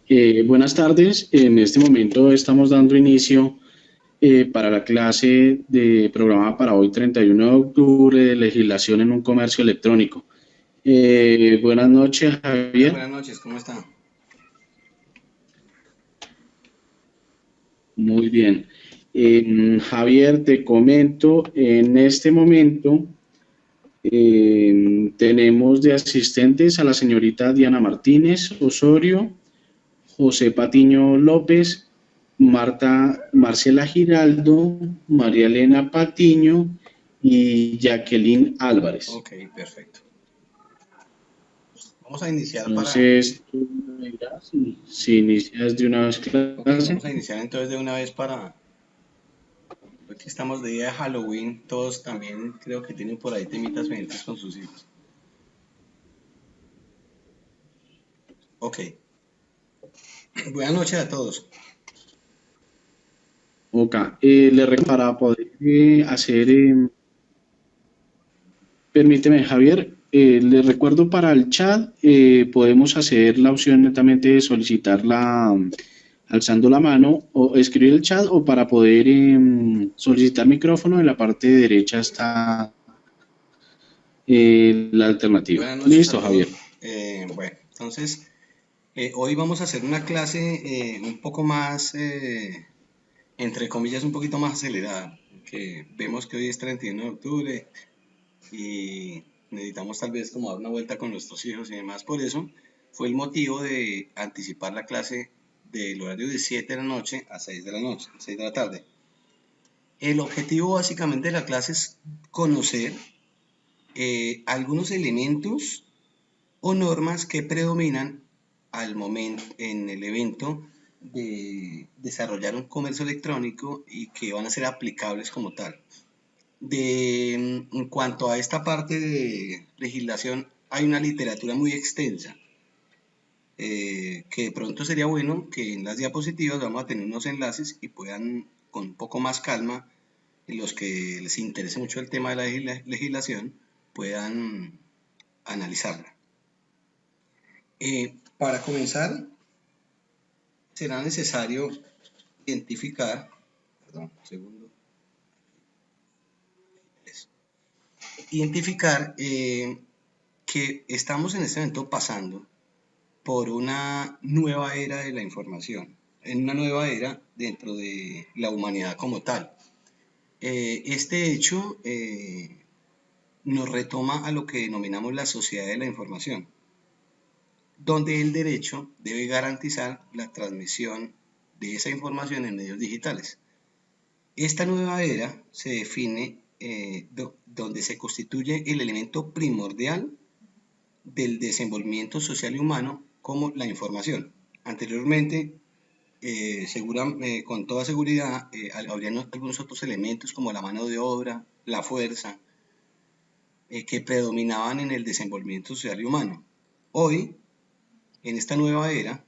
Buenas tardes. En este momento estamos dando inicio para la clase de programa para hoy, 31 de octubre, de legislación en un comercio electrónico. Buenas noches, Hola, Javier. buenas noches, ¿cómo está? Muy bien. Javier, te comento, en este momento tenemos de asistentes a la señorita Diana Martínez Osorio, José Patiño López, Marcela Giraldo, María Elena Patiño y Jacqueline Álvarez. Ok, perfecto. Vamos a iniciar para... Entonces, tú me dirás si inicias de una vez Ok, clase. vamos a iniciar entonces de una vez para... Aquí estamos de día de Halloween, todos también creo que tienen por ahí temitas pendientes con sus hijos. Ok, buenas noches a todos. Ok, le recuerdo para poder hacer, permíteme Javier, le recuerdo para el chat, podemos hacer la opción netamente de solicitar alzando la mano o escribir el chat o para poder solicitar micrófono en la parte derecha está la alternativa. Buenas noches a Listo, Javier. todos. Bueno, entonces hoy vamos a hacer una clase un poco más, entre comillas, un poquito más acelerada, que vemos que hoy es 31 de octubre y necesitamos tal vez como dar una vuelta con nuestros hijos y demás. Por eso fue el motivo de anticipar la clase del horario de 7 de la noche a 6 de la noche, 6 de la tarde. El objetivo básicamente de la clase es conocer algunos elementos o normas que predominan al momento en el evento de desarrollar un comercio electrónico y que van a ser aplicables como tal. En cuanto a esta parte de legislación, hay una literatura muy extensa, que de pronto sería bueno que en las diapositivas vamos a tener unos enlaces y puedan con un poco más calma, los que les interese mucho el tema de la legislación, puedan analizarla. Para comenzar, será necesario identificar, perdón, un segundo, identificar que estamos en este momento pasando por una nueva era de la información, en una nueva era dentro de la humanidad como tal. Este hecho nos retoma a lo que denominamos la sociedad de la información, donde el derecho debe garantizar la transmisión de esa información en medios digitales. Esta nueva era se define donde se constituye el elemento primordial del desenvolvimiento social y humano como la información. Anteriormente, con toda seguridad, habrían algunos otros elementos como la mano de obra, la fuerza, que predominaban en el desenvolvimiento social y humano. Hoy, en esta nueva era,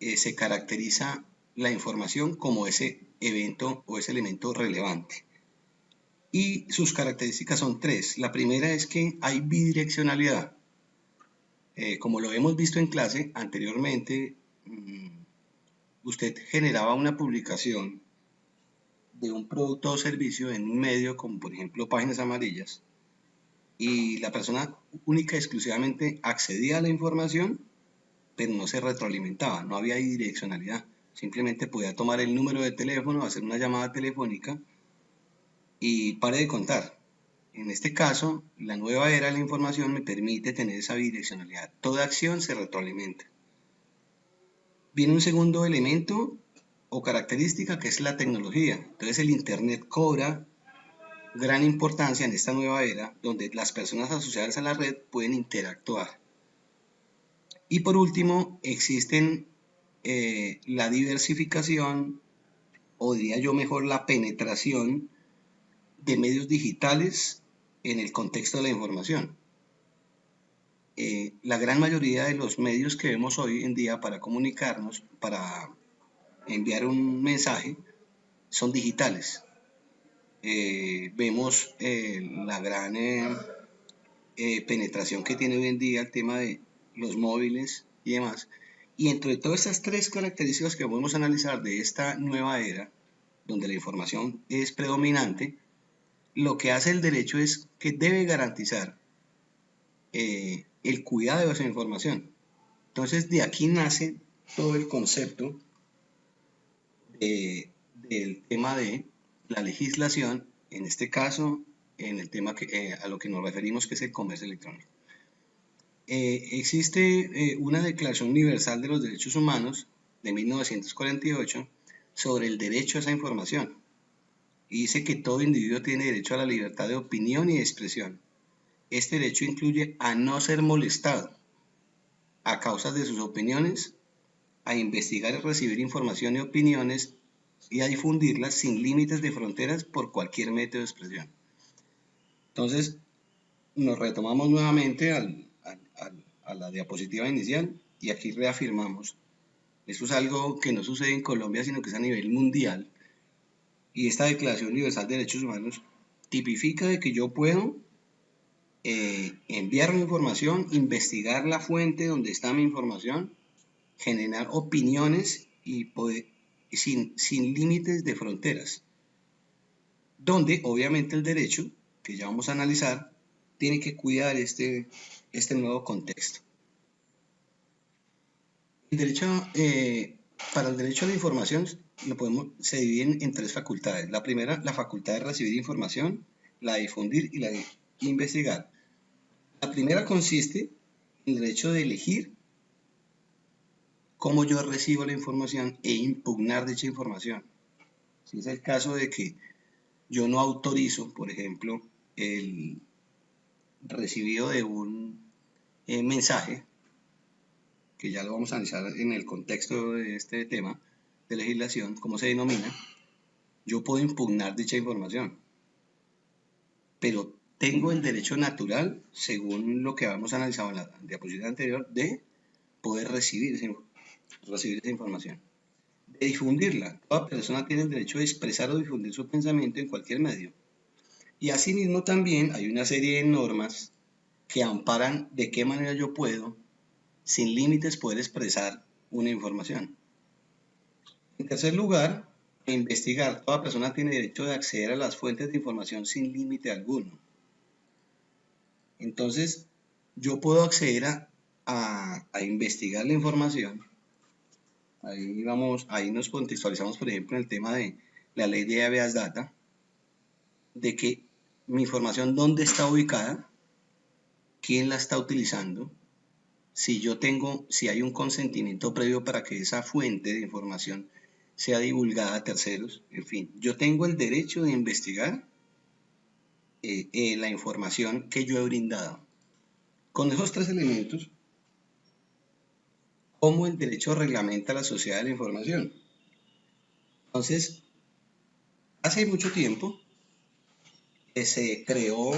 se caracteriza la información como ese evento o ese elemento relevante. Y sus características son tres. La primera es que hay bidireccionalidad. Como lo hemos visto en clase anteriormente, usted generaba una publicación de un producto o servicio en un medio como por ejemplo Páginas Amarillas y la persona única y exclusivamente accedía a la información, pero no se retroalimentaba, no había direccionalidad. Simplemente podía tomar el número de teléfono, hacer una llamada telefónica y pare de contar. En este caso, la nueva era de la información me permite tener esa bidireccionalidad. Toda acción se retroalimenta. Viene un segundo elemento o característica que es la tecnología. Entonces el Internet cobra gran importancia en esta nueva era donde las personas asociadas a la red pueden interactuar. Y por último, existen la diversificación, o diría yo mejor la penetración de medios digitales en el contexto de la información. La gran mayoría de los medios que vemos hoy en día para comunicarnos, para enviar un mensaje, son digitales. Vemos la gran penetración que tiene hoy en día el tema de los móviles y demás. Y entre todas estas tres características que podemos analizar de esta nueva era, donde la información es predominante, lo que hace el derecho es que debe garantizar el cuidado de esa información. Entonces, de aquí nace todo el concepto del tema de la legislación, en este caso, en el tema a lo que nos referimos, que es el comercio electrónico. Existe una Declaración Universal de los Derechos Humanos de 1948 sobre el derecho a esa información. Y dice que todo individuo tiene derecho a la libertad de opinión y de expresión. Este derecho incluye a no ser molestado a causa de sus opiniones, a investigar y recibir información y opiniones y a difundirlas sin límites de fronteras por cualquier método de expresión. Entonces, nos retomamos nuevamente a la diapositiva inicial y aquí reafirmamos. Esto es algo que no sucede en Colombia, sino que es a nivel mundial. Y esta Declaración Universal de Derechos Humanos tipifica de que yo puedo enviar mi información, investigar la fuente donde está mi información, generar opiniones y poder, sin límites de fronteras, donde obviamente el derecho, que ya vamos a analizar, tiene que cuidar este nuevo contexto. El derecho, para el derecho a la información se divide en tres facultades. La primera, la facultad de recibir información, la de difundir y la de investigar. La primera consiste en el derecho de elegir cómo yo recibo la información e impugnar dicha información. Si es el caso de que yo no autorizo, por ejemplo, el recibido de un mensaje, que ya lo vamos a analizar en el contexto de este tema de legislación, cómo se denomina, yo puedo impugnar dicha información. Pero tengo el derecho natural, según lo que habíamos analizado en la diapositiva anterior, de poder recibir esa información. De difundirla. Toda persona tiene el derecho de expresar o difundir su pensamiento en cualquier medio. Y asimismo también hay una serie de normas que amparan de qué manera yo puedo, sin límites, poder expresar una información. En tercer lugar, investigar. Toda persona tiene derecho de acceder a las fuentes de información sin límite alguno. Entonces, yo puedo acceder a investigar la información. Ahí nos contextualizamos, por ejemplo, en el tema de la ley de habeas data, de que mi información dónde está ubicada, quién la está utilizando, si hay un consentimiento previo para que esa fuente de información sea divulgada a terceros, en fin, yo tengo el derecho de investigar la información que yo he brindado. Con esos tres elementos, ¿cómo el derecho reglamenta la sociedad de la información? Entonces, hace mucho tiempo se creó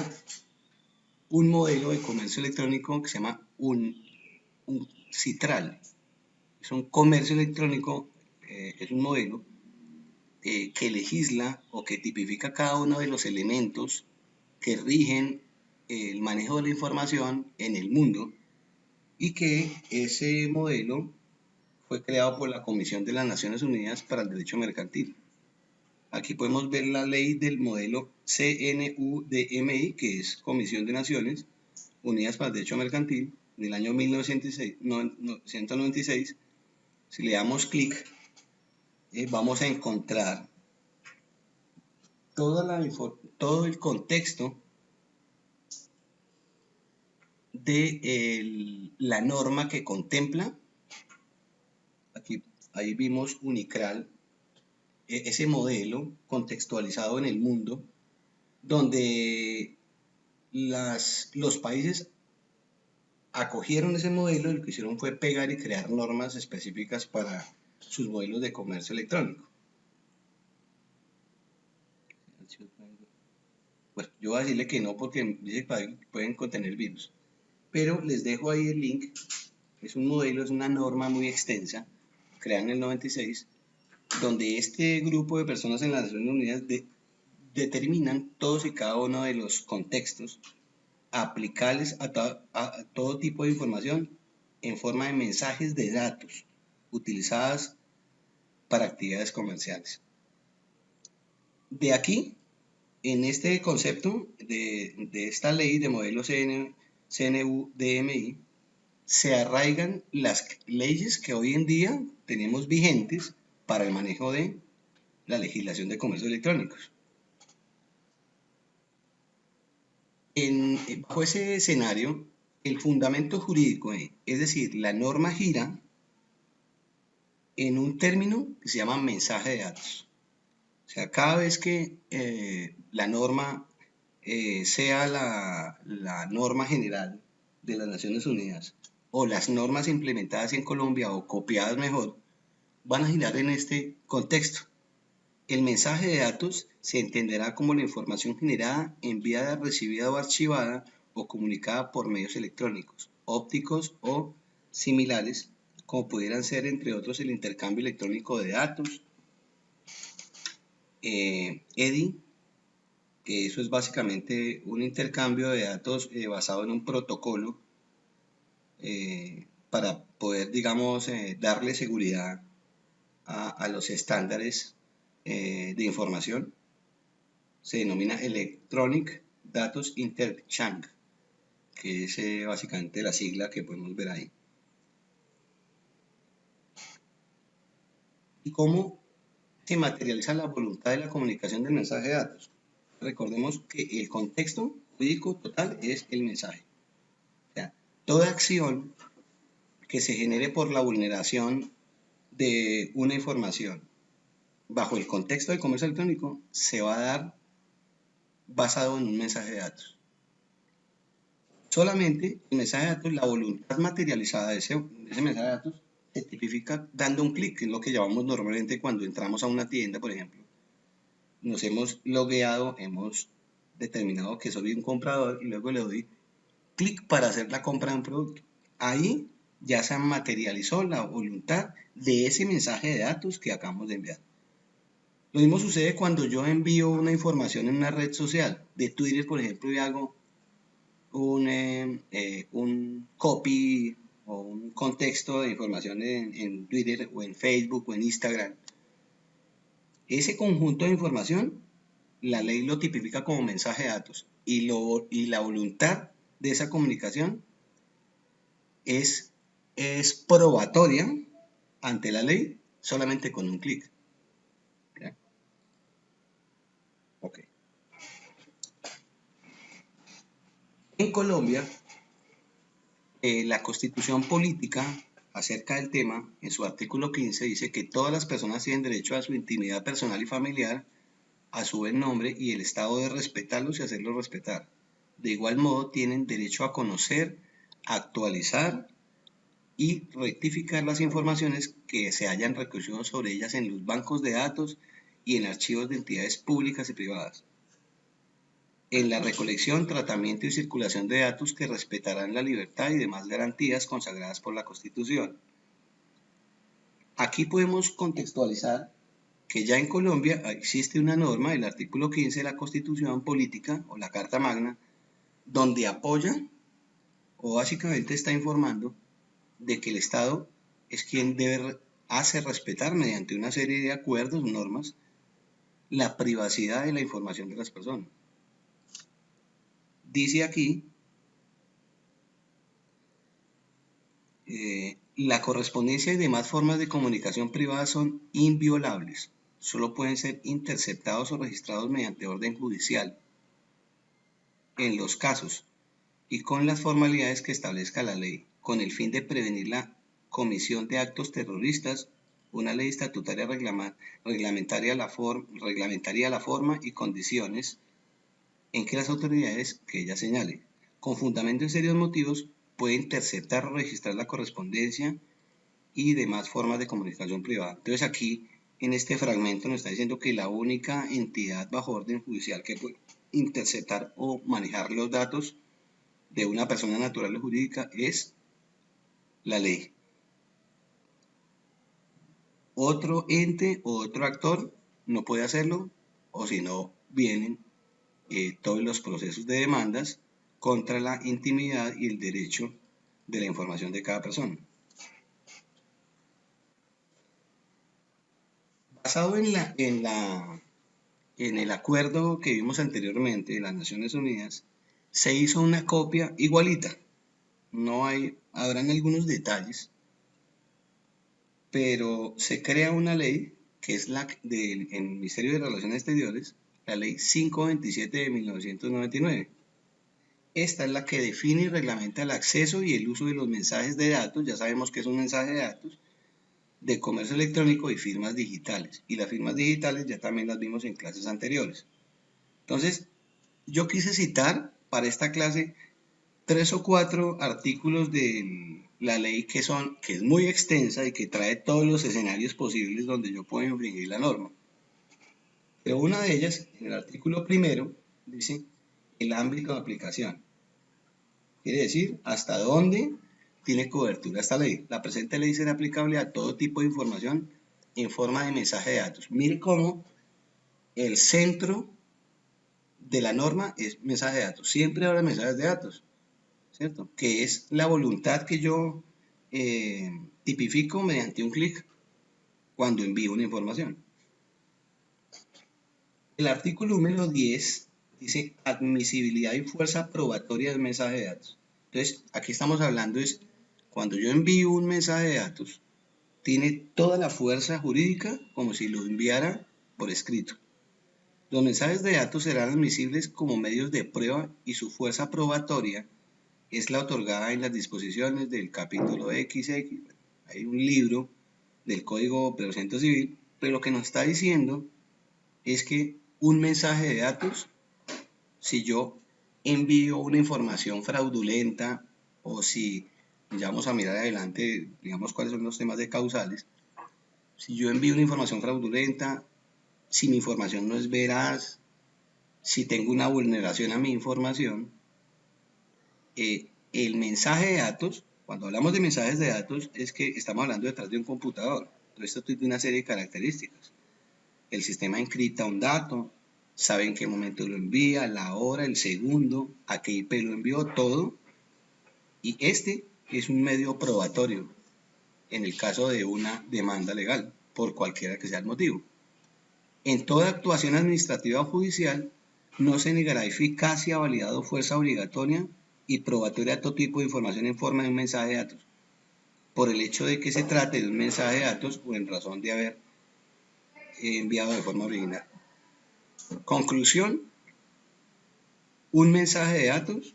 un modelo de comercio electrónico que se llama un CITRAL. Es un comercio electrónico, es un modelo que legisla o que tipifica cada uno de los elementos que rigen el manejo de la información en el mundo, y que ese modelo fue creado por la Comisión de las Naciones Unidas para el Derecho Mercantil. Aquí podemos ver la ley del modelo CNUDMI, que es Comisión de Naciones Unidas para el Derecho Mercantil, del año 1996. Si le damos clic, vamos a encontrar todo el contexto de la norma que contempla. Ahí vimos UNICRAL, ese modelo contextualizado en el mundo, donde los países acogieron ese modelo y lo que hicieron fue pegar y crear normas específicas para sus modelos de comercio electrónico. Pues yo voy a decirle que no, porque dice que pueden contener virus, pero les dejo ahí el link. Es un modelo, es una norma muy extensa, creada en el 96, donde este grupo de personas en las Naciones Unidas determinan todos y cada uno de los contextos aplicables a todo tipo de información en forma de mensajes de datos. utilizadas para actividades comerciales. De aquí, en este concepto de esta ley de modelo CNU-DMI, se arraigan las leyes que hoy en día tenemos vigentes para el manejo de la legislación de comercio electrónicos. Bajo ese escenario, el fundamento jurídico, es decir, la norma gira en un término que se llama mensaje de datos. O sea, cada vez que la norma sea la norma general de las Naciones Unidas o las normas implementadas en Colombia o copiadas mejor, van a girar en este contexto. El mensaje de datos se entenderá como la información generada, enviada, recibida o archivada o comunicada por medios electrónicos, ópticos o similares, como pudieran ser, entre otros, el intercambio electrónico de datos, EDI, que eso es básicamente un intercambio de datos basado en un protocolo para poder, digamos, darle seguridad a los estándares de información. Se denomina Electronic Datos Interchange, que es básicamente la sigla que podemos ver ahí. ¿Y cómo se materializa la voluntad de la comunicación del mensaje de datos? Recordemos que el contexto jurídico total es el mensaje. O sea, toda acción que se genere por la vulneración de una información bajo el contexto del comercio electrónico se va a dar basado en un mensaje de datos. Solamente el mensaje de datos, la voluntad materializada de ese mensaje de datos, se tipifica dando un clic, que es lo que llamamos normalmente cuando entramos a una tienda, por ejemplo. Nos hemos logueado, hemos determinado que soy un comprador y luego le doy clic para hacer la compra de un producto. Ahí ya se materializó la voluntad de ese mensaje de datos que acabamos de enviar. Lo mismo sucede cuando yo envío una información en una red social, de Twitter, por ejemplo, y hago un copy o un contexto de información en Twitter o en Facebook o en Instagram. Ese conjunto de información, la ley lo tipifica como mensaje de datos y la voluntad de esa comunicación es probatoria ante la ley solamente con un clic. Okay. En Colombia, la Constitución Política acerca del tema, en su artículo 15, dice que todas las personas tienen derecho a su intimidad personal y familiar, a su buen nombre, y el Estado debe respetarlos y hacerlos respetar. De igual modo, tienen derecho a conocer, actualizar y rectificar las informaciones que se hayan recogido sobre ellas en los bancos de datos y en archivos de entidades públicas y privadas. En la recolección, tratamiento y circulación de datos que respetarán la libertad y demás garantías consagradas por la Constitución. Aquí podemos contextualizar que ya en Colombia existe una norma, el artículo 15 de la Constitución Política o la Carta Magna, donde apoya o básicamente está informando de que el Estado es quien debe hacer respetar mediante una serie de acuerdos, normas, la privacidad de la información de las personas. Dice aquí, la correspondencia y demás formas de comunicación privada son inviolables. Solo pueden ser interceptados o registrados mediante orden judicial. En los casos y con las formalidades que establezca la ley, con el fin de prevenir la comisión de actos terroristas, una ley estatutaria reglamentaria la forma y condiciones en que las autoridades que ella señale, con fundamento en serios motivos, puede interceptar o registrar la correspondencia y demás formas de comunicación privada. Entonces aquí, en este fragmento, nos está diciendo que la única entidad bajo orden judicial que puede interceptar o manejar los datos de una persona natural o jurídica es la ley. Otro ente o otro actor no puede hacerlo, o si no, vienen todos los procesos de demandas contra la intimidad y el derecho de la información de cada persona. Basado en el acuerdo que vimos anteriormente de las Naciones Unidas, se hizo una copia igualita. Habrán algunos detalles, pero se crea una ley que es la del Ministerio de Relaciones Exteriores, la ley 527 de 1999. Esta es la que define y reglamenta el acceso y el uso de los mensajes de datos. Ya sabemos que es un mensaje de datos de comercio electrónico y firmas digitales. Y las firmas digitales ya también las vimos en clases anteriores. Entonces, yo quise citar para esta clase 3 o 4 artículos de la ley que es muy extensa y que trae todos los escenarios posibles donde yo puedo infringir la norma. Pero una de ellas, en el artículo primero, dice el ámbito de aplicación. Quiere decir hasta dónde tiene cobertura esta ley. La presente ley será aplicable a todo tipo de información en forma de mensaje de datos. Mire cómo el centro de la norma es mensaje de datos. Siempre habrá mensajes de datos, ¿cierto? Que es la voluntad que yo tipifico mediante un clic cuando envío una información. El artículo número 10 dice admisibilidad y fuerza probatoria del mensaje de datos. Entonces, aquí estamos hablando es cuando yo envío un mensaje de datos, tiene toda la fuerza jurídica como si lo enviara por escrito. Los mensajes de datos serán admisibles como medios de prueba y su fuerza probatoria es la otorgada en las disposiciones del capítulo XX. Hay un libro del Código de Procedimiento Civil, pero lo que nos está diciendo es que un mensaje de datos, si yo envío una información fraudulenta o si ya vamos a mirar adelante, digamos cuáles son los temas de causales, si yo envío una información fraudulenta, si mi información no es veraz, si tengo una vulneración a mi información, el mensaje de datos, cuando hablamos de mensajes de datos, es que estamos hablando detrás de un computador. Entonces, esto tiene una serie de características. El sistema encripta un dato, sabe en qué momento lo envía, la hora, el segundo, a qué IP lo envió, todo. Y este es un medio probatorio en el caso de una demanda legal, por cualquiera que sea el motivo. En toda actuación administrativa o judicial, no se negará eficacia, validad o fuerza obligatoria y probatoria a todo tipo de información en forma de un mensaje de datos, por el hecho de que se trate de un mensaje de datos o en razón de haber enviado de forma original. Conclusión, un mensaje de datos,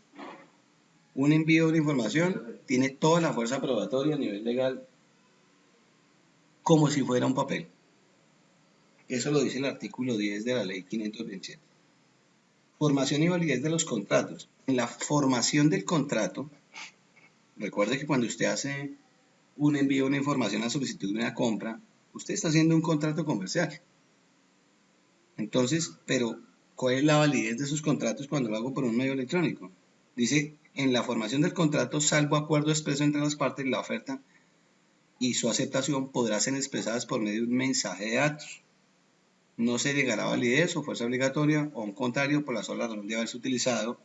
un envío de una información, tiene toda la fuerza probatoria a nivel legal como si fuera un papel. Eso lo dice el artículo 10 de la ley 527. Formación y validez de los contratos. En la formación del contrato, recuerde que cuando usted hace un envío de una información a solicitud de una compra, usted está haciendo un contrato comercial. Entonces, pero ¿cuál es la validez de esos contratos cuando lo hago por un medio electrónico? Dice, en la formación del contrato, salvo acuerdo expreso entre las partes, la oferta y su aceptación podrán ser expresadas por medio de un mensaje de datos. No se llegará a validez o fuerza obligatoria o, al contrario, por la sola razón de haberse utilizado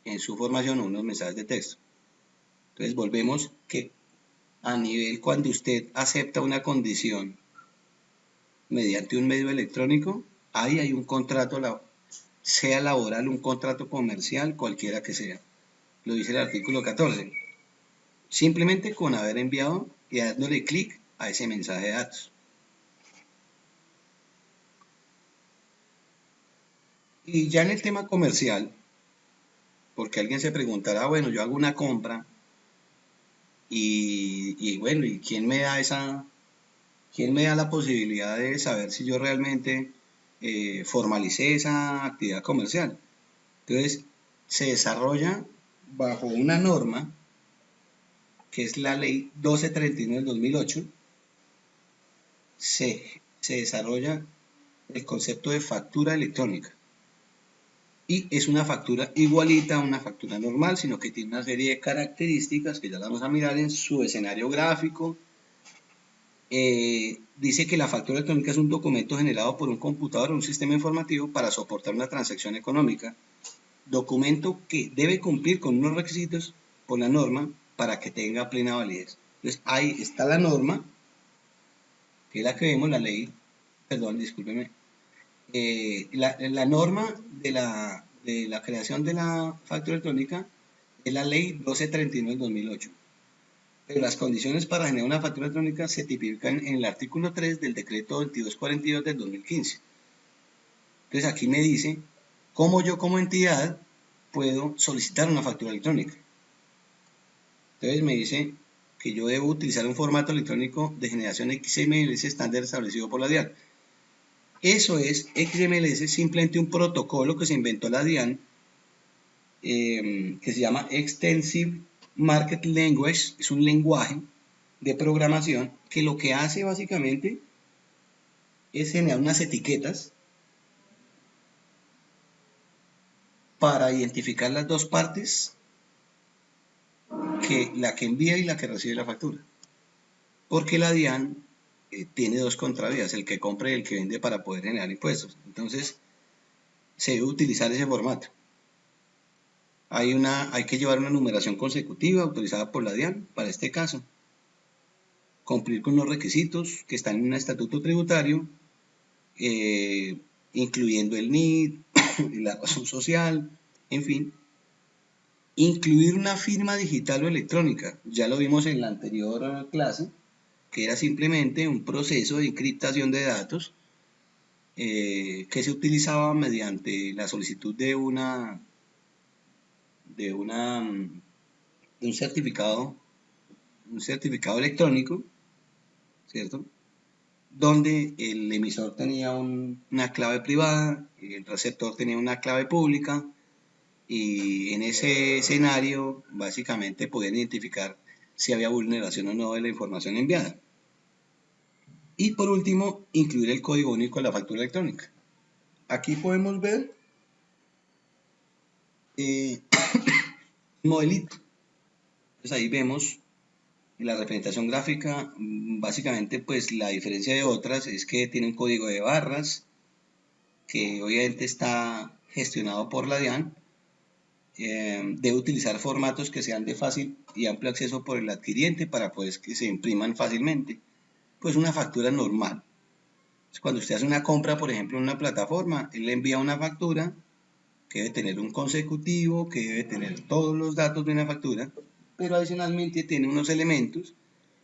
en su formación unos mensajes de texto. Entonces, volvemos que a nivel cuando usted acepta una condición mediante un medio electrónico, ahí hay un contrato, sea laboral, un contrato comercial, cualquiera que sea. Lo dice el artículo 14. Simplemente con haber enviado y dándole clic a ese mensaje de datos. Y ya en el tema comercial, porque alguien se preguntará, bueno, yo hago una compra y bueno, ¿y quién me da la posibilidad de saber si yo realmente formalicé esa actividad comercial? Entonces, se desarrolla bajo una norma que es la ley 1231 del 2008, se desarrolla el concepto de factura electrónica. Y es una factura igualita a una factura normal, sino que tiene una serie de características que ya las vamos a mirar en su escenario gráfico. Dice que la factura electrónica es un documento generado por un computador o un sistema informativo para soportar una transacción económica. Documento que debe cumplir con unos requisitos por la norma para que tenga plena validez. Entonces ahí está la norma, que es la que vemos, la ley perdón, discúlpeme, la norma de la creación de la factura electrónica es la ley 1239 del 2008. Pero las condiciones para generar una factura electrónica se tipifican en el artículo 3 del decreto 2242 del 2015. Entonces aquí me dice cómo yo como entidad puedo solicitar una factura electrónica. Entonces me dice que yo debo utilizar un formato electrónico de generación XMLS estándar establecido por la DIAN. Eso es, XMLS es simplemente un protocolo que se inventó la DIAN, que se llama Extensive Market Language, es un lenguaje de programación que lo que hace básicamente es generar unas etiquetas para identificar las dos partes, la que envía y la que recibe la factura. Porque la DIAN tiene dos contravías, el que compra y el que vende, para poder generar impuestos. Entonces, se debe utilizar ese formato. Hay que llevar una numeración consecutiva autorizada por la DIAN para este caso. Cumplir con los requisitos que están en un estatuto tributario, incluyendo el NID, la razón social, en fin. Incluir una firma digital o electrónica. Ya lo vimos en la anterior clase, que era simplemente un proceso de encriptación de datos que se utilizaba mediante la solicitud de un certificado electrónico, ¿cierto? Donde el emisor tenía una clave privada, el receptor tenía una clave pública, y en ese escenario básicamente podían identificar si había vulneración o no de la información enviada. Y por último, incluir el código único de la factura electrónica. Aquí podemos ver un modelito. Entonces ahí vemos en la representación gráfica, básicamente pues la diferencia de otras es que tiene un código de barras que obviamente está gestionado por la DIAN. Debe utilizar formatos que sean de fácil y amplio acceso por el adquiriente para pues que se impriman fácilmente. Pues una factura normal. Cuando usted hace una compra, por ejemplo, en una plataforma, él le envía una factura que debe tener un consecutivo, que debe tener todos los datos de una factura, pero adicionalmente tiene unos elementos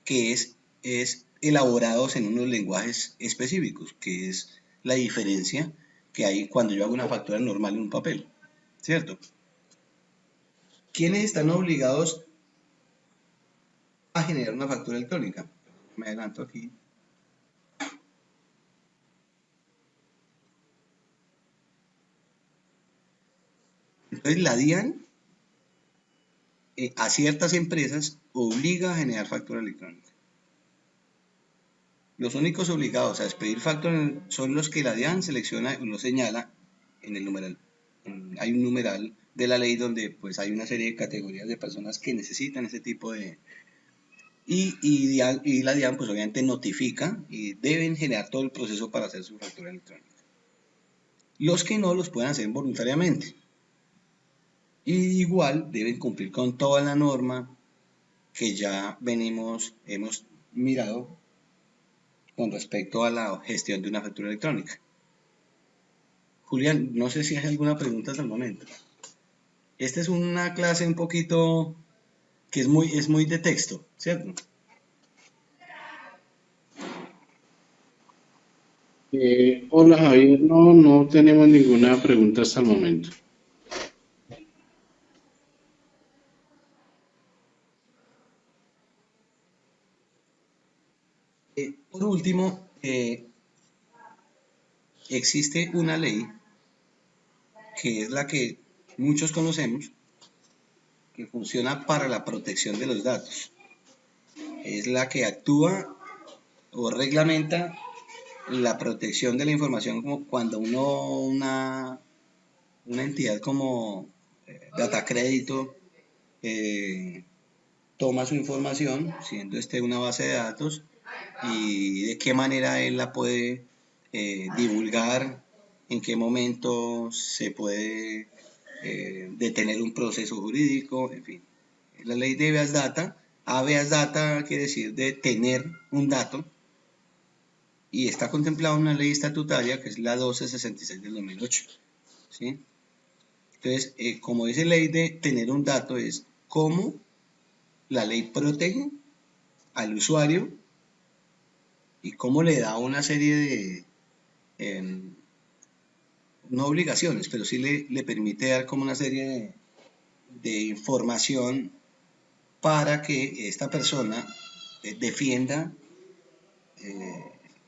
que es elaborados en unos lenguajes específicos, que es la diferencia que hay cuando yo hago una factura normal en un papel, ¿cierto? ¿Quiénes están obligados a generar una factura electrónica? Me adelanto aquí. Entonces la DIAN a ciertas empresas obliga a generar factura electrónica. Los únicos obligados a expedir factura son los que la DIAN selecciona y lo señala en el numeral. Hay un numeral de la ley donde pues hay una serie de categorías de personas que necesitan ese tipo de... Y la DIAN pues obviamente notifica y deben generar todo el proceso para hacer su factura electrónica. Los que no los pueden hacer voluntariamente. Y igual deben cumplir con toda la norma que ya hemos mirado con respecto a la gestión de una factura electrónica. Julián, no sé si hay alguna pregunta hasta el momento. Esta es una clase un poquito que es muy de texto, ¿cierto? Hola Javier, no tenemos ninguna pregunta hasta el momento. Por último, existe una ley que es la que muchos conocemos, que funciona para la protección de los datos. Es la que actúa o reglamenta la protección de la información, como cuando una entidad como Datacrédito toma su información, siendo una base de datos, y de qué manera él la puede divulgar, en qué momento se puede detener un proceso jurídico, en fin. La ley de habeas data, habeas data quiere decir de tener un dato, y está contemplado en una ley estatutaria que es la 1266 del 2008. ¿Sí? Entonces, como dice ley de tener un dato, es cómo la ley protege al usuario y cómo le da una serie de, no obligaciones, pero sí le permite dar como una serie de información para que esta persona defienda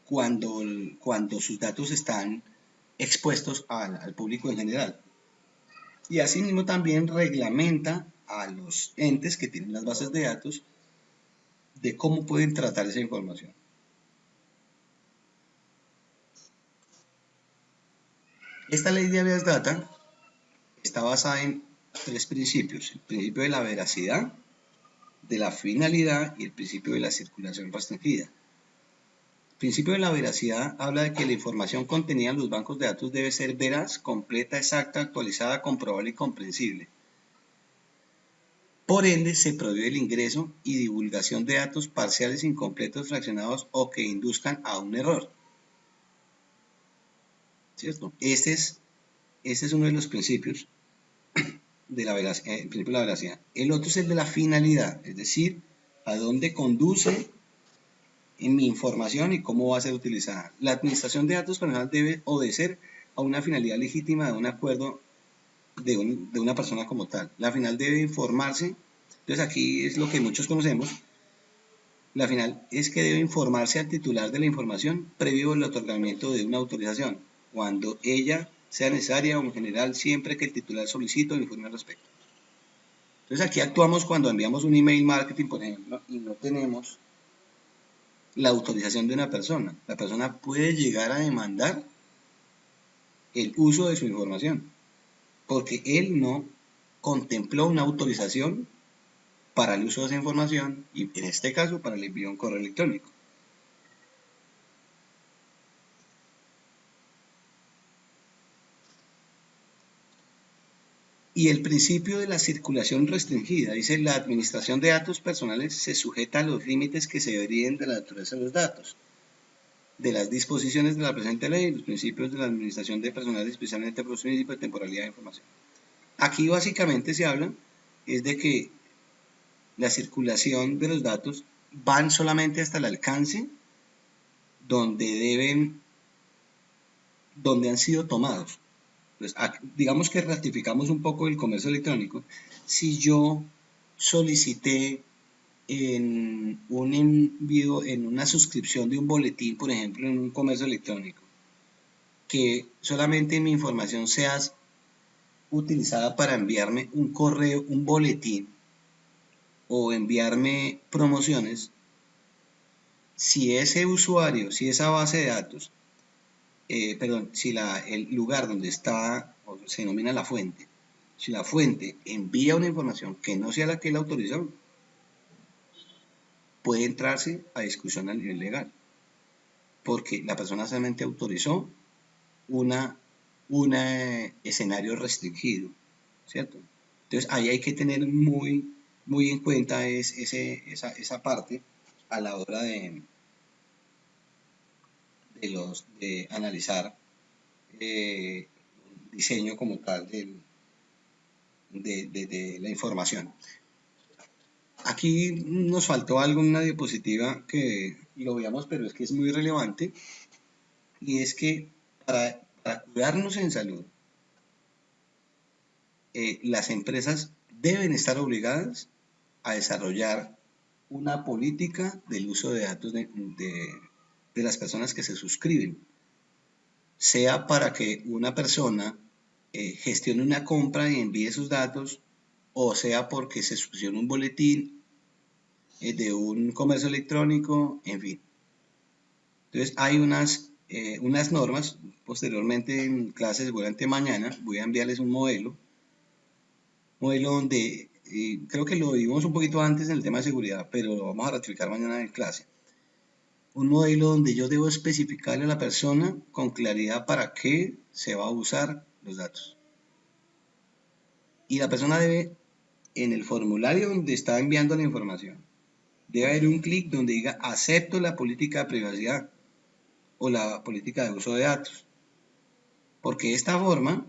cuando sus datos están expuestos al público en general. Y asimismo también reglamenta a los entes que tienen las bases de datos de cómo pueden tratar esa información. Esta ley de habeas data está basada en 3 principios: el principio de la veracidad, de la finalidad y el principio de la circulación restringida. El principio de la veracidad habla de que la información contenida en los bancos de datos debe ser veraz, completa, exacta, actualizada, comprobable y comprensible. Por ende, se prohíbe el ingreso y divulgación de datos parciales, incompletos, fraccionados o que induzcan a un error. ¿Cierto? Este es uno de los principios de la veracidad, el principio de la veracidad. El otro es el de la finalidad, es decir, a dónde conduce en mi información y cómo va a ser utilizada. La administración de datos personales debe obedecer a una finalidad legítima de un acuerdo de una persona como tal. La final debe informarse, entonces aquí es lo que muchos conocemos, la final es que debe informarse al titular de la información previo al otorgamiento de una autorización, cuando ella sea necesaria o en general siempre que el titular solicite o informe al respecto. Entonces aquí actuamos cuando enviamos un email marketing, por ejemplo, y no tenemos la autorización de una persona. La persona puede llegar a demandar el uso de su información, porque él no contempló una autorización para el uso de esa información y en este caso para el envío de un correo electrónico. Y el principio de la circulación restringida dice: la administración de datos personales se sujeta a los límites que se deriven de la naturaleza de los datos, de las disposiciones de la presente ley y los principios de la administración de personales, especialmente por los principios de temporalidad de información. Aquí básicamente se habla es de que la circulación de los datos van solamente hasta el alcance donde han sido tomados. Entonces, digamos que ratificamos un poco el comercio electrónico. Si yo solicité en un envío, en una suscripción de un boletín, por ejemplo, en un comercio electrónico, que solamente mi información sea utilizada para enviarme un correo, un boletín, o enviarme promociones, si ese usuario, si esa base de datos, si el lugar donde está, o se denomina la fuente, si la fuente envía una información que no sea la que él autorizó, puede entrarse a discusión a nivel legal, porque la persona solamente autorizó un escenario restringido, ¿cierto? Entonces ahí hay que tener muy en cuenta esa parte a la hora de analizar el diseño como tal de la información. Aquí nos faltó algo en una diapositiva que lo veamos, pero es que es muy relevante, y es que para cuidarnos en salud, las empresas deben estar obligadas a desarrollar una política del uso de datos de las personas que se suscriben, sea para que una persona gestione una compra y envíe sus datos, o sea porque se suscribió un boletín de un comercio electrónico, en fin. Entonces hay unas normas. Posteriormente en clases durante mañana voy a enviarles un modelo donde creo que lo vimos un poquito antes en el tema de seguridad, pero lo vamos a ratificar mañana en clase. Un modelo donde yo debo especificarle a la persona con claridad para qué se va a usar los datos. Y la persona debe, en el formulario donde está enviando la información, debe haber un clic donde diga acepto la política de privacidad o la política de uso de datos. Porque de esta forma,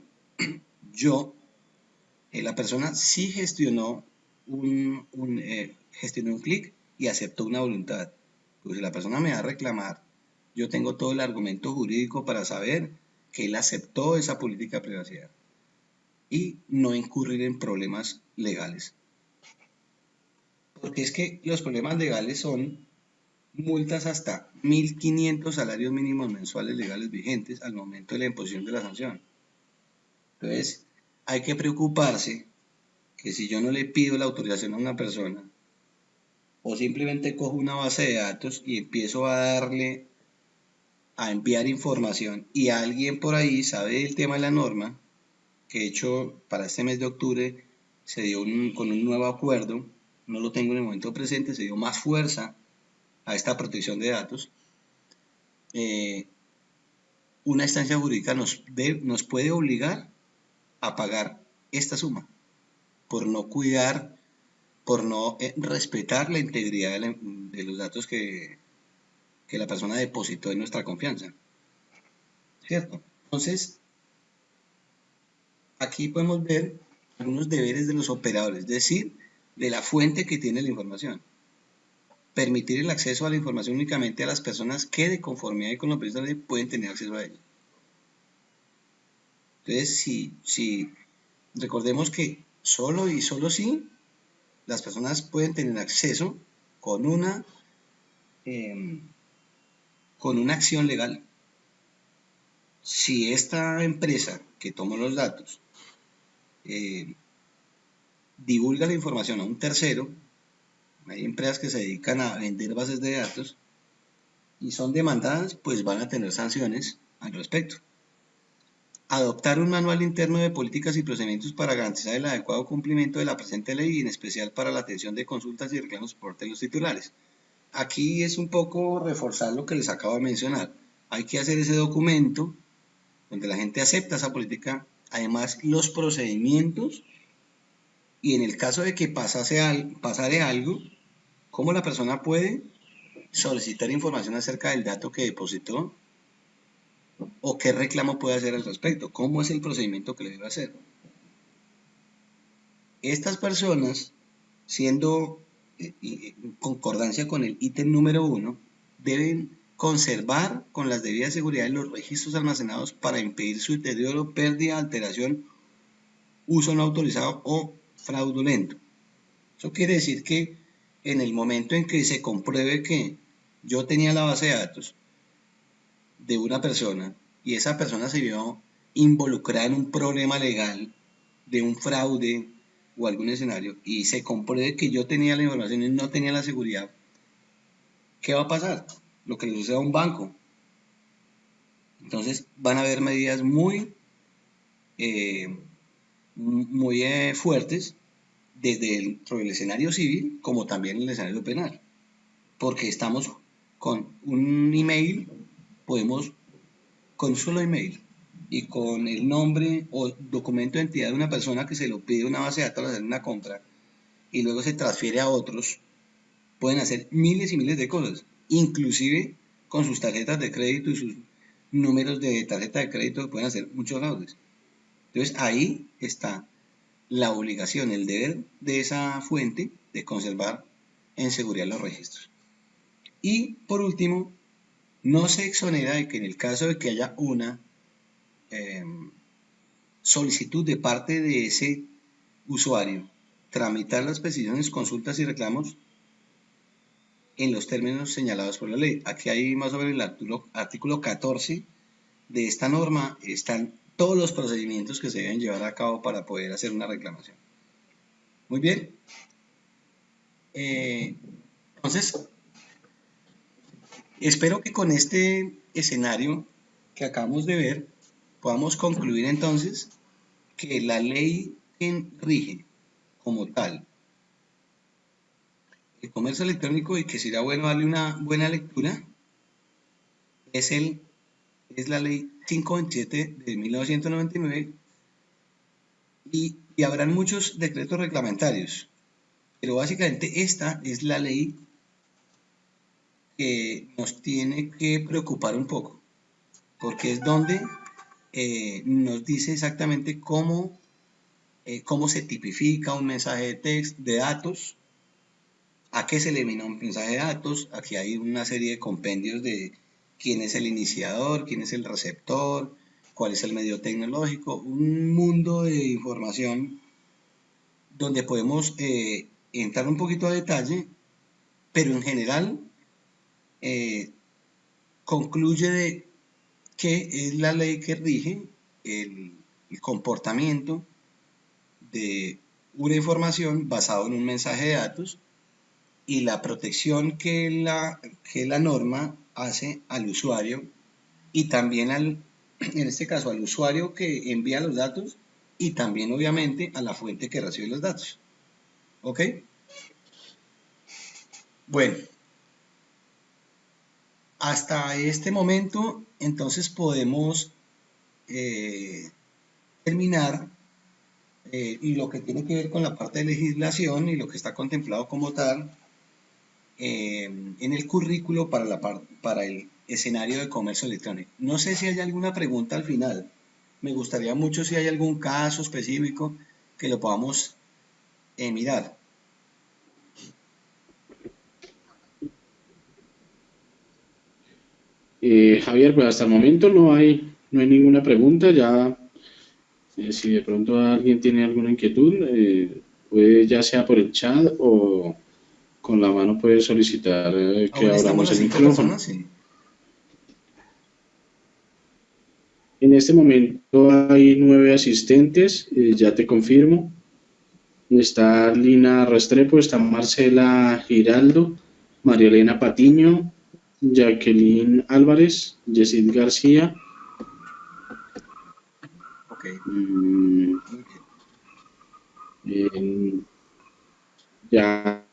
la persona sí gestionó un clic y aceptó una voluntad. Pues si la persona me va a reclamar, yo tengo todo el argumento jurídico para saber que él aceptó esa política de privacidad y no incurrir en problemas legales. Porque es que los problemas legales son multas hasta 1.500 salarios mínimos mensuales legales vigentes al momento de la imposición de la sanción. Entonces, hay que preocuparse que si yo no le pido la autorización a una persona o simplemente cojo una base de datos y empiezo a enviar información y alguien por ahí sabe el tema de la norma, que de hecho para este mes de octubre se dio con un nuevo acuerdo, no lo tengo en el momento presente, se dio más fuerza a esta protección de datos. Una instancia jurídica nos puede obligar a pagar esta suma por no cuidar, por no respetar la integridad de los datos que la persona depositó en nuestra confianza. ¿Cierto? Entonces, aquí podemos ver algunos deberes de los operadores, es decir, de la fuente que tiene la información. Permitir el acceso a la información únicamente a las personas que de conformidad con los principios de la ley pueden tener acceso a ella. Entonces, si recordemos que solo y solo sí las personas pueden tener acceso con una acción legal. Si esta empresa que tomó los datos divulga la información a un tercero, hay empresas que se dedican a vender bases de datos y son demandadas, pues van a tener sanciones al respecto. Adoptar un manual interno de políticas y procedimientos para garantizar el adecuado cumplimiento de la presente ley y en especial para la atención de consultas y reclamos por parte de los titulares. Aquí es un poco reforzar lo que les acabo de mencionar. Hay que hacer ese documento donde la gente acepta esa política, además los procedimientos y en el caso de que pasare algo, cómo la persona puede solicitar información acerca del dato que depositó o qué reclamo puede hacer al respecto, cómo es el procedimiento que le debe hacer. Estas personas, siendo en concordancia con el ítem número 1, deben conservar con las debidas seguridades los registros almacenados para impedir su deterioro, pérdida, alteración, uso no autorizado o fraudulento. Eso quiere decir que en el momento en que se compruebe que yo tenía la base de datos de una persona y esa persona se vio involucrada en un problema legal de un fraude o algún escenario y se compruebe que yo tenía la información y no tenía la seguridad, ¿qué va a pasar? Lo que le sucede a un banco. Entonces van a haber medidas muy fuertes desde el escenario civil como también el escenario penal, porque estamos con un email, podemos con un solo email y con el nombre o documento de identidad de una persona que se lo pide una base de datos para hacer una compra y luego se transfiere a otros, pueden hacer miles y miles de cosas, inclusive con sus tarjetas de crédito y sus números de tarjeta de crédito pueden hacer muchos fraudes. Entonces ahí está la obligación, el deber de esa fuente de conservar en seguridad los registros. Y por último, no se exonera de que en el caso de que haya una solicitud de parte de ese usuario, tramitar las peticiones, consultas y reclamos en los términos señalados por la ley. Aquí hay más o menos el artículo 14 de esta norma, están todos los procedimientos que se deben llevar a cabo para poder hacer una reclamación. Muy bien. Entonces, espero que con este escenario que acabamos de ver, podamos concluir entonces que la ley que rige como tal el comercio electrónico y que sería bueno darle una buena lectura es la ley 527 de 1999 y habrán muchos decretos reglamentarios, pero básicamente esta es la ley que nos tiene que preocupar un poco. porque es donde nos dice exactamente cómo se tipifica un mensaje de texto, de datos, a qué se elimina un mensaje de datos. Aquí hay una serie de compendios de quién es el iniciador, quién es el receptor, cuál es el medio tecnológico, un mundo de información donde podemos entrar un poquito a detalle, pero en general concluye de que es la ley que rige el comportamiento de una información basado en un mensaje de datos y la protección que la norma hace al usuario y también en este caso al usuario que envía los datos y también obviamente a la fuente que recibe los datos. ¿Ok? Bueno, hasta este momento entonces podemos terminar y lo que tiene que ver con la parte de legislación y lo que está contemplado como tal en el currículo para el escenario de comercio electrónico. No sé si hay alguna pregunta al final. Me gustaría mucho si hay algún caso específico que lo podamos mirar. Javier, pues hasta el momento no hay ninguna pregunta. Ya, si de pronto alguien tiene alguna inquietud, puede ya sea por el chat o con la mano puede solicitar que Ahora estamos abramos las el 5 micrófono. personas, sí. En este momento hay 9 asistentes, ya te confirmo. Está Lina Restrepo, está Marcela Giraldo, María Elena Patiño, Jacqueline Álvarez, Yesid García. Ok, mm, muy bien. Ya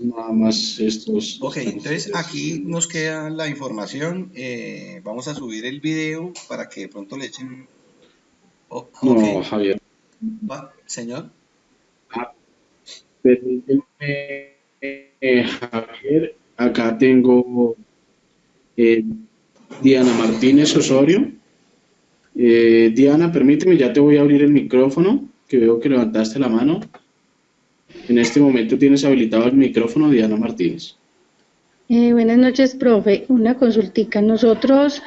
nada más estos Ok, están entonces aquí nos inscritos. queda la información. Vamos a subir el video para que de pronto le echen. Ok, No, Javier. va, señor. Ah, permíteme, Javier. Acá tengo eh, Diana Martínez Osorio. Diana, permíteme, ya te voy a abrir el micrófono, que veo que levantaste la mano. En este momento tienes habilitado el micrófono, Diana Martínez. Buenas noches, profe. Una consultica. Nosotros,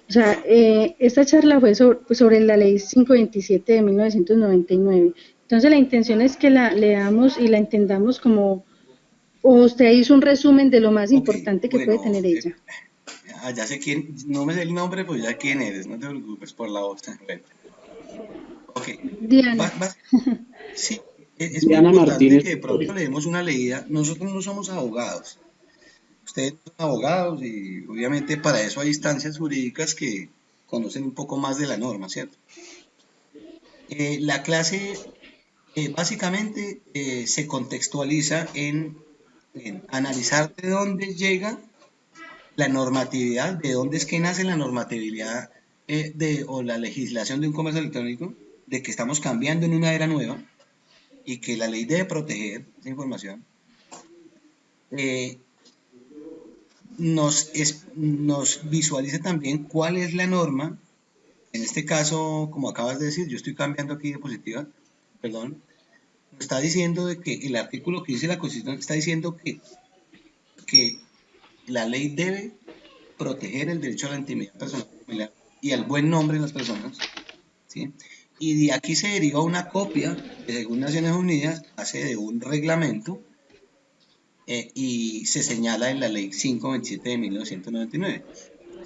o sea, esta charla fue sobre la ley 527 de 1999. Entonces, la intención es que la leamos y la entendamos como, o usted hizo un resumen de lo más Ok, importante que puede bueno, tener ella. ya sé quién, no me sé el nombre, pues ya quién eres, no te preocupes por la voz. Bueno, ok, Diana. sí, es muy Diana importante Martínez que de pronto Osorio. le demos una leída. Nosotros no somos abogados, ustedes son abogados y obviamente para eso hay instancias jurídicas que conocen un poco más de la norma, ¿cierto? La clase básicamente se contextualiza en analizar de dónde llega la normatividad, de dónde es que nace la normatividad o la legislación de un comercio electrónico, de que estamos cambiando en una era nueva y que la ley debe proteger esa información. Nos visualiza también cuál es la norma. En este caso, como acabas de decir, yo estoy cambiando aquí diapositiva, perdón, nos está diciendo de que el artículo 15 de la Constitución está diciendo que la ley debe proteger el derecho a la intimidad personal y al buen nombre de las personas, ¿sí? Y de aquí se deriva una copia que según Naciones Unidas hace de un reglamento y se señala en la ley 527 de 1999,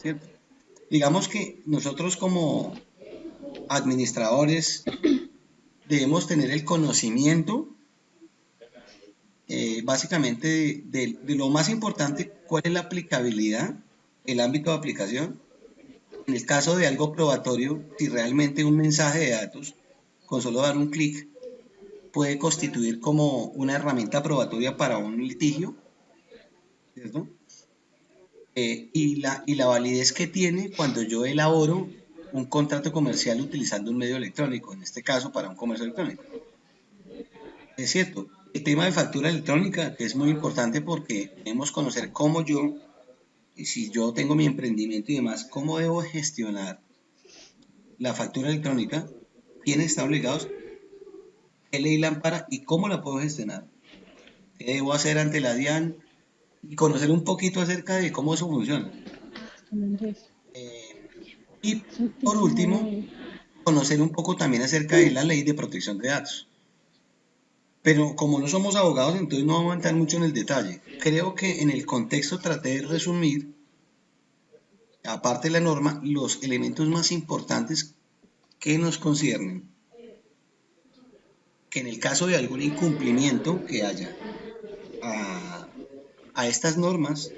¿cierto? Digamos que nosotros como administradores debemos tener el conocimiento básicamente de lo más importante, cuál es la aplicabilidad, el ámbito de aplicación. En el caso de algo probatorio, si realmente un mensaje de datos, con solo dar un clic, puede constituir como una herramienta probatoria para un litigio, ¿cierto? Y la validez que tiene cuando yo elaboro un contrato comercial utilizando un medio electrónico, en este caso para un comercio electrónico. Es cierto, el tema de factura electrónica, que es muy importante porque debemos conocer cómo yo si yo tengo mi emprendimiento y demás, ¿cómo debo gestionar la factura electrónica? ¿Quiénes están obligados? ¿Qué ley la ampara y cómo la puedo gestionar? ¿Qué debo hacer ante la DIAN? Y conocer un poquito acerca de cómo eso funciona. Y por último, conocer un poco también acerca de la ley de protección de datos. Pero como no somos abogados, entonces no vamos a entrar mucho en el detalle. Creo que en el contexto traté de resumir, aparte de la norma, los elementos más importantes que nos conciernen. Que en el caso de algún incumplimiento que haya a estas normas,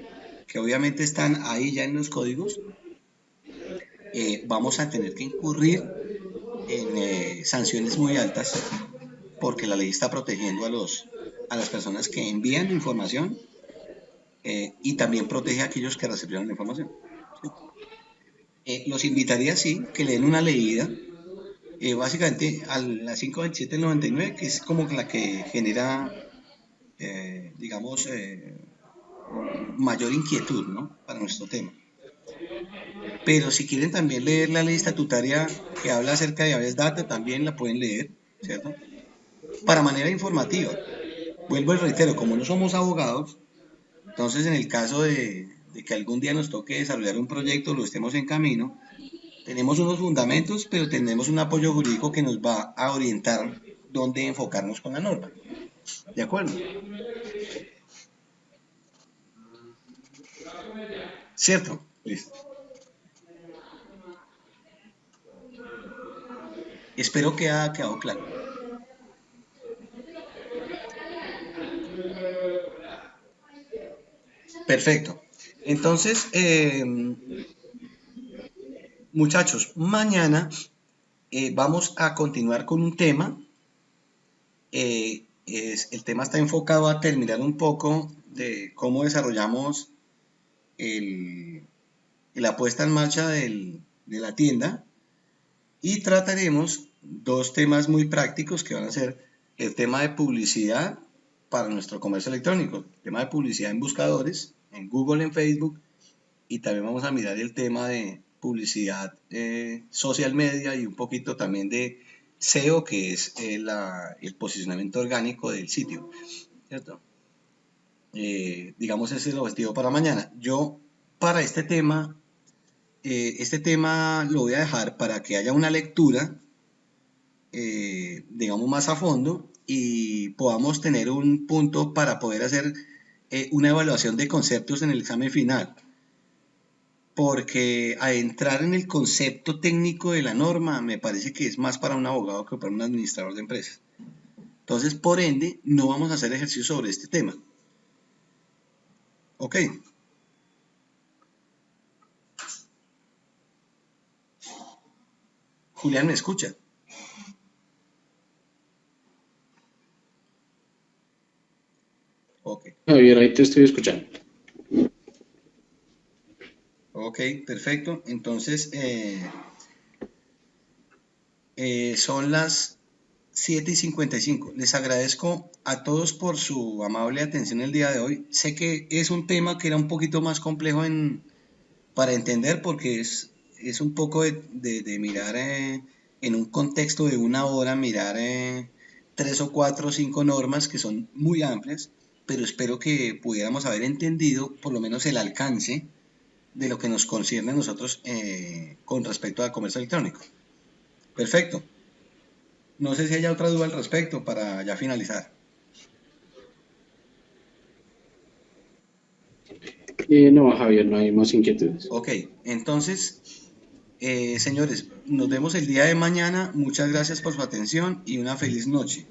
que obviamente están ahí ya en los códigos, vamos a tener que incurrir en sanciones muy altas, porque la ley está protegiendo a las personas que envían información y también protege a aquellos que recibieron la información. Los invitaría, sí, que le den una leída, básicamente a la 527 del 99, que es como la que genera, digamos, mayor inquietud, ¿no?, para nuestro tema. Pero si quieren también leer la ley estatutaria que habla acerca de habeas data, también la pueden leer, ¿cierto?, para manera informativa. Vuelvo y reitero, como no somos abogados, entonces en el caso de que algún día nos toque desarrollar un proyecto, lo estemos en camino, tenemos unos fundamentos, pero tenemos un apoyo jurídico que nos va a orientar dónde enfocarnos con la norma. ¿De acuerdo? ¿Cierto? Listo. Espero que haya quedado claro. Perfecto. Entonces, muchachos, mañana vamos a continuar con un tema. El tema está enfocado a terminar un poco de cómo desarrollamos la puesta en marcha de la tienda, y trataremos dos temas muy prácticos que van a ser el tema de publicidad para nuestro comercio electrónico, el tema de publicidad en buscadores, en Google, en Facebook, y también vamos a mirar el tema de publicidad social media y un poquito también de SEO, que es el posicionamiento orgánico del sitio, ¿cierto? Digamos, ese es el objetivo para mañana. Yo para este tema lo voy a dejar para que haya una lectura, digamos, más a fondo, y podamos tener un punto para poder hacer una evaluación de conceptos en el examen final. Porque a entrar en el concepto técnico de la norma me parece que es más para un abogado que para un administrador de empresas. Entonces, por ende, no vamos a hacer ejercicio sobre este tema. Ok. Julián, ¿me escucha? Ok. Javier, ahí te estoy escuchando. Ok, perfecto. Entonces, son las 7:55. Les agradezco a todos por su amable atención el día de hoy. Sé que es un tema que era un poquito más complejo para entender, porque es un poco de mirar en un contexto de una hora, mirar 3 o 4 o 5 normas que son muy amplias, pero espero que pudiéramos haber entendido por lo menos el alcance de lo que nos concierne a nosotros con respecto al comercio electrónico. Perfecto. No sé si hay otra duda al respecto para ya finalizar. No, Javier, no hay más inquietudes. Ok, entonces, señores, nos vemos el día de mañana. Muchas gracias por su atención y una feliz noche.